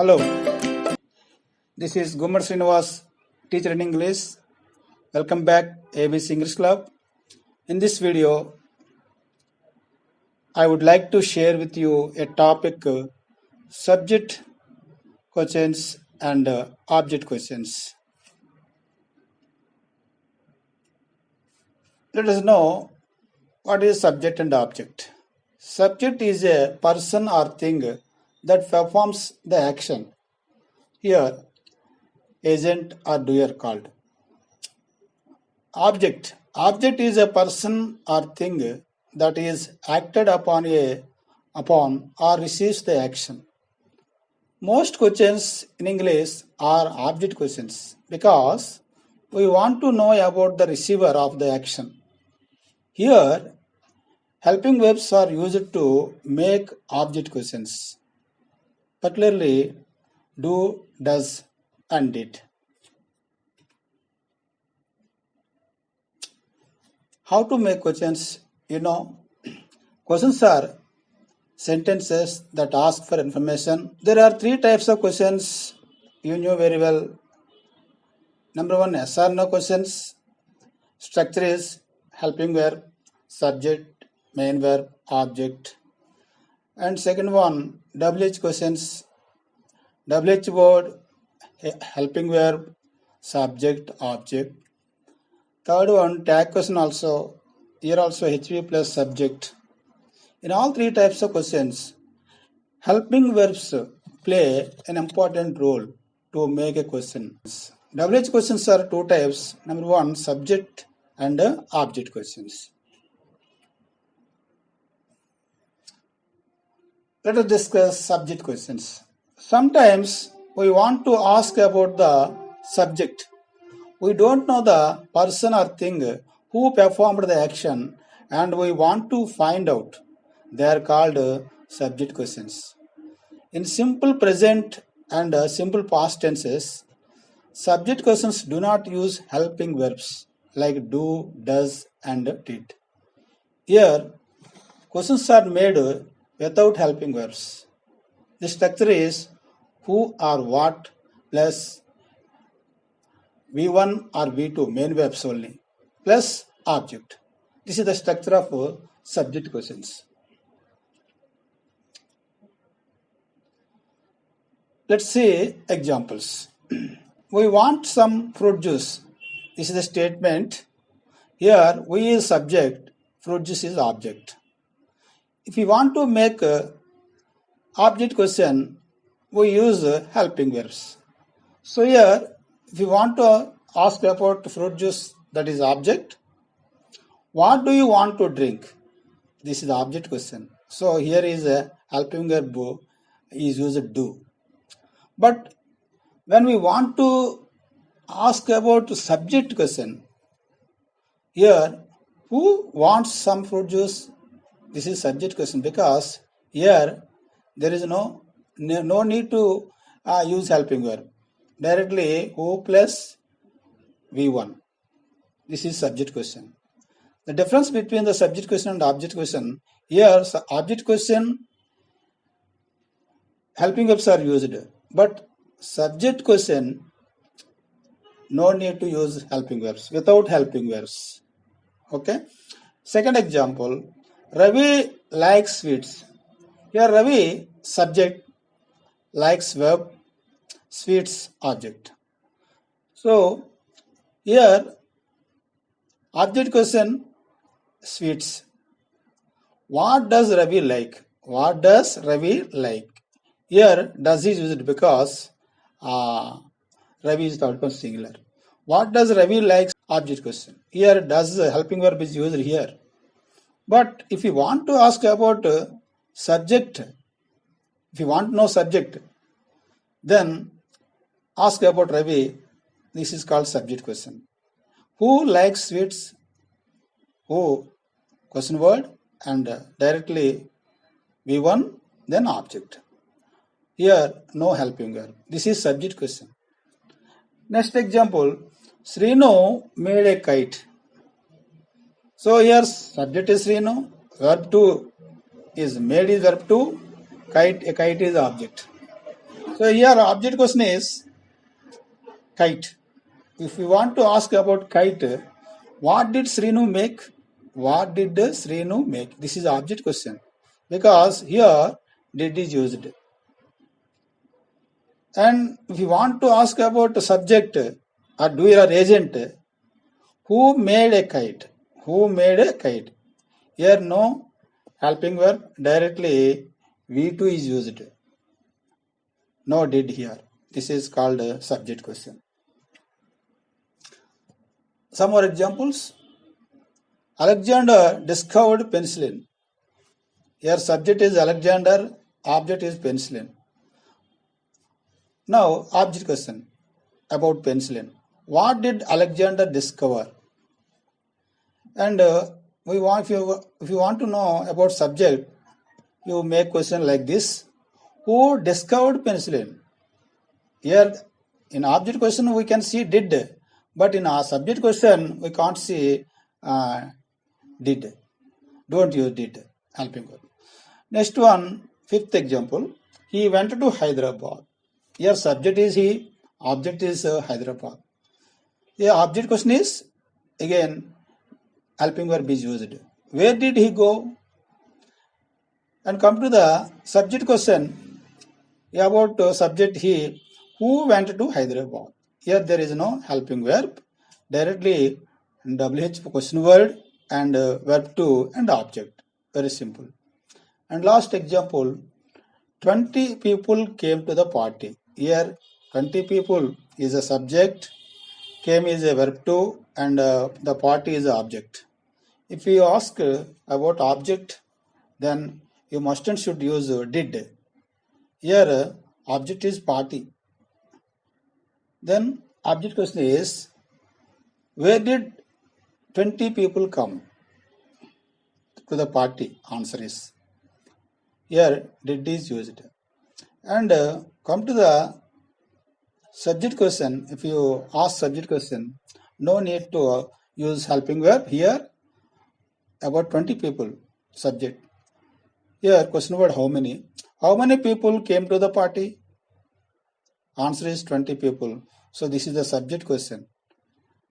Hello, this is Gumar Srinivas, teacher in English. Welcome back ABC English Club. In this video, I would like to share with you a topic subject questions and object questions. Let us know what is subject and object. Subject is a person or thing that performs the action. Here, agent or doer called. Object is a person or thing that is acted upon or receives the action. Most questions in English are object questions because we want to know about the receiver of the action. Here, helping verbs are used to make object questions, particularly do, does, and did. How to make questions? Questions are sentences that ask for information. There are three types of questions you knew very well. Number one, yes or no questions. Structure is helping verb, subject, main verb, object. And second one, WH questions. WH word, helping verb, subject, object. Third one, tag question also. Here also HV plus subject. In all three types of questions, helping verbs play an important role to make a question. WH questions are two types. Number one, subject and object questions. Let us discuss subject questions. Sometimes we want to ask about the subject. We don't know the person or thing who performed the action and we want to find out. They are called subject questions. In simple present and simple past tenses, subject questions do not use helping verbs like do, does, and did. Here, questions are made without helping verbs. The structure is who or what plus V1 or V2, main verbs only, plus object. This is the structure of subject questions. Let's see examples. We want some fruit juice. This is a statement. Here, we is subject, fruit juice is object. If we want to make object question, we use helping verbs. So here, if you want to ask about fruit juice, that is object. What do you want to drink? This is the object question. So here is a helping verb is used do. But when we want to ask about subject question, here who wants some fruit juice? This is subject question because here there is no need to use helping verb. Directly who plus V1. This is subject question. The difference between the subject question and object question, here object question helping verbs are used, but subject question no need to use helping verbs, without helping verbs. Okay. Second example, Ravi likes sweets. Here Ravi subject, likes verb, sweets object. So here object question sweets. What does Ravi like? What does Ravi like? Here does is used because Ravi is the ultimate singular. What does Ravi like? Object question. Here does helping verb is used here. But if you want to ask about subject, if you want to know subject, then ask about Ravi. This is called subject question. Who likes sweets? Who? Question word and directly V1, then object. Here no helping verb. This is subject question. Next example, Srinu made a kite. So here subject is Srinu, verb 2 is made is verb 2, a kite is object. So here object question is kite. If we want to ask about kite, what did Srinu make? What did Srinu make? This is object question because here did is used. And if you want to ask about the subject or doer or agent, who made a kite? Who made a kite? Here no helping verb, directly V2 is used. No did here. This is called a subject question. Some more examples. Alexander discovered penicillin. Here subject is Alexander, object is penicillin. Now object question about penicillin. What did Alexander discover? And if you want to know about subject, you make question like this: who discovered penicillin? Here in object question we can see did, but in our subject question we can't see did. Don't use did, helping verb. Next one, fifth example. He went to Hyderabad. Here subject is he, object is Hyderabad. Here object question is again helping verb is used. Where did he go? And come to the subject question about subject he, who went to Hyderabad. Here there is no helping verb, directly WH question word and verb to and object. Very simple. And last example, 20 people came to the party. Here 20 people is a subject, came is a verb to, and the party is the object. If you ask about object, then you must and should use did. Here object is party. Then object question is, where did 20 people come to the party? Answer is, here did is used. And come to the subject question. If you ask subject question, no need to use helping verb. Here about 20 people, subject. Here question word how many. How many people came to the party? Answer is 20 people. So this is the subject question.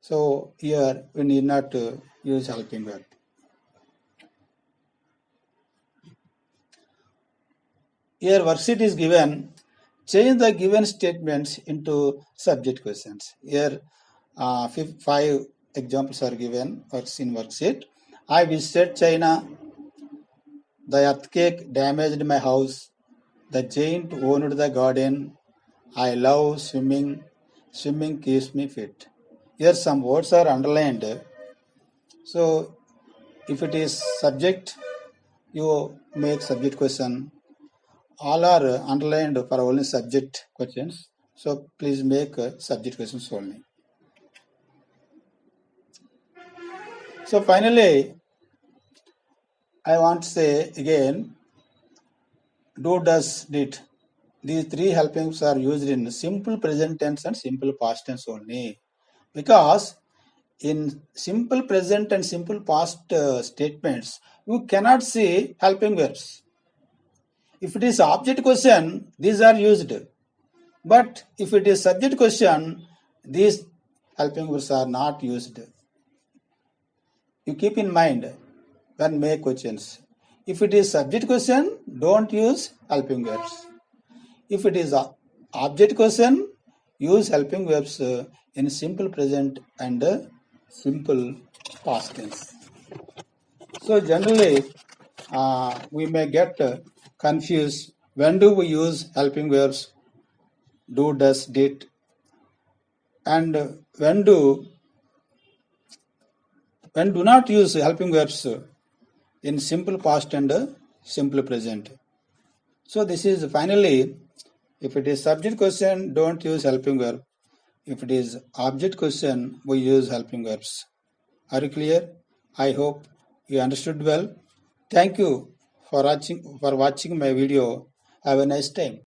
So here we need not use helping verb. Here worksheet is given. Change the given statements into subject questions. Here 5 examples are given in worksheet. I visited China. The earthquake damaged my house. The giant owned the garden. I love swimming. Swimming keeps me fit. Here some words are underlined. So if it is subject, you make subject question. All are underlined for only subject questions. So please make subject questions only. So finally, I want to say again, do, does, did. These three helpings are used in simple present tense and simple past tense only. Because in simple present and simple past statements, you cannot see helping verbs. If it is object question, these are used. But if it is subject question, these helping verbs are not used. You keep in mind when make questions. If it is subject question, don't use helping verbs. If it is object question, use helping verbs in simple present and simple past tense. So generally, we may get confused. When do we use helping verbs? Do, does, did. And when do not use helping verbs in simple past and simple present. So this is finally, if it is subject question, don't use helping verb. If it is object question, we use helping verbs. Are you clear? I hope you understood well. Thank you for watching my video. Have a nice time.